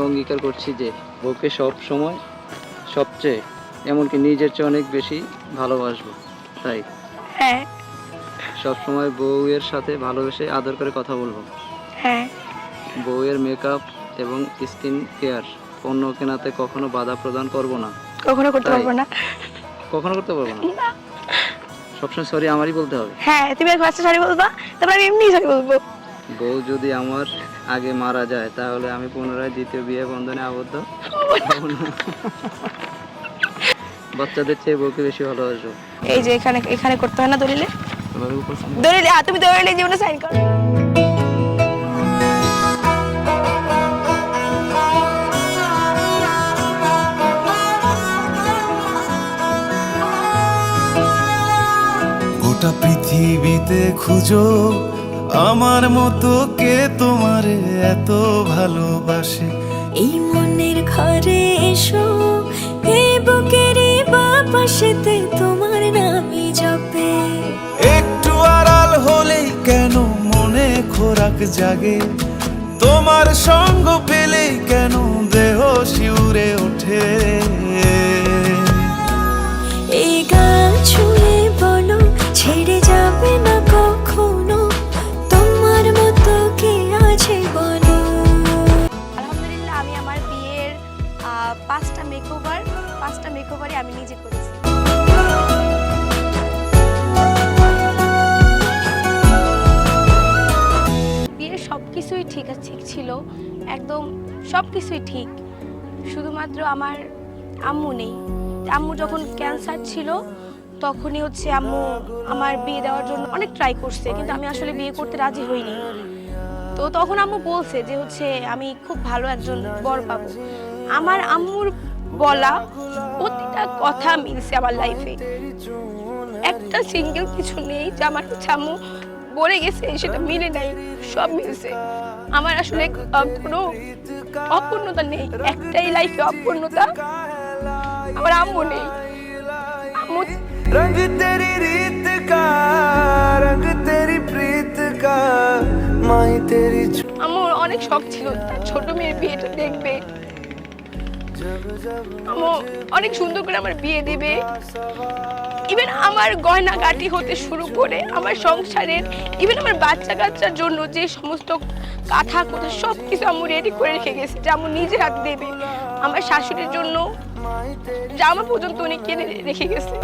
অঙ্গীকার করছি যে বউকে সব সময় সবচেয়ে এমনকি নিজের চেয়ে অনেক বেশি ভালোবাসবো। তাই হ্যাঁ সব সময় বউয়ের সাথে ভালোবেসে আদর করে কথা বলবো। হ্যাঁ। বউয়ের মেকআপ এবং স্কিন কেয়ার পণ্য কেনাতে কখনো বাধা প্রদান করব না। কখনো করতে তাই। পারবো না। কখনো করতে পারবো না। না। সবসময় সরি আমারই বলতে হবে। হ্যাঁ, তুমি ফার্স্টে সরি বলবা, তারপর আমি এমনি সরি বলবো। বউ যদি আমার আগে মারা যায় তাহলে আমি পুনরায় দ্বিতীয় বিয়ে বন্ধনে আবদ্ধ হব না। বাচ্চাদের চেয়ে বউকে বেশি ভালোবাসবো। এই যে এখানে এখানে করতে হয় না দলিলে? এভাবে উপর সামনে। দলিলে তুমি দলিলে জীবনে সাইন করো। গোটা পৃথিবীতে খুঁজো আমার মতো কে তোমারে এত ভালোবাসে। এই মনের ঘরে এসো, এই বুকেরই বাপাশেতে তোমার নামই জপে। একটু আড়াল হলেই কেন মনে খোরাক জাগে, তোমার সঙ্গ পেলেই কেন দেহ শিউরে ওঠে। এই গান ছুঁয়ে বলো ছেড়ে যাবে না কখনো, তোমার মতো কে আছে বলো। আলহামদুলিল্লাহ আমি আমার বিয়ের 5টা মেকওভারই আমি নিজে করেছি। বিয়ের সবকিছুই ঠিক ছিল, একদম সবকিছুই ঠিক, শুধুমাত্র আমার আম্মু নেই। আম্মু যখন ক্যান্সার ছিল তখনই হচ্ছে আম্মু আমার বিয়ে দেওয়ার জন্য অনেক ট্রাই করছে, কিন্তু আমি আসলে বিয়ে করতে রাজি হইনি। তো তখন আম্মু বলছে যে হচ্ছে আমি খুব ভালো একজন বর পাবো। আমার আম্মুর বলা প্রতিটা কথা মিলছে আমার লাইফে, একটা সিঙ্গেল কিছু নেই যে আমার আম্মু বলে গেছে সেটা মিলে নাই, সব মিলছে। আমার আসলে কোনো অপূর্ণতা নেই, একটাই লাইফে অপূর্ণতা, আমার আম্মু নেই। আম্মু रंग तेरी रीत का, रंग तेरी प्रीत का, माई तेरी। আমার অনেক শখ ছিল তার ছোট মেয়ের বিয়েটা দেখবে, আমার অনেক সুন্দর করে আমার বিয়ে দিবে। ইভেন আমার গয়নাগাটি হতে শুরু করে আমার সংসারের, ইভেন আমার বাচ্চা কাচ্চার জন্য যে সমস্ত কাঁথা কোথা সব কিছু আম্মু রেডি করে রেখে গেছে, যে আম্মু নিজে হাত দেবে। আমার শাশুড়ির জন্য জামা পর্যন্ত উনি কিনে রেখে গেছে।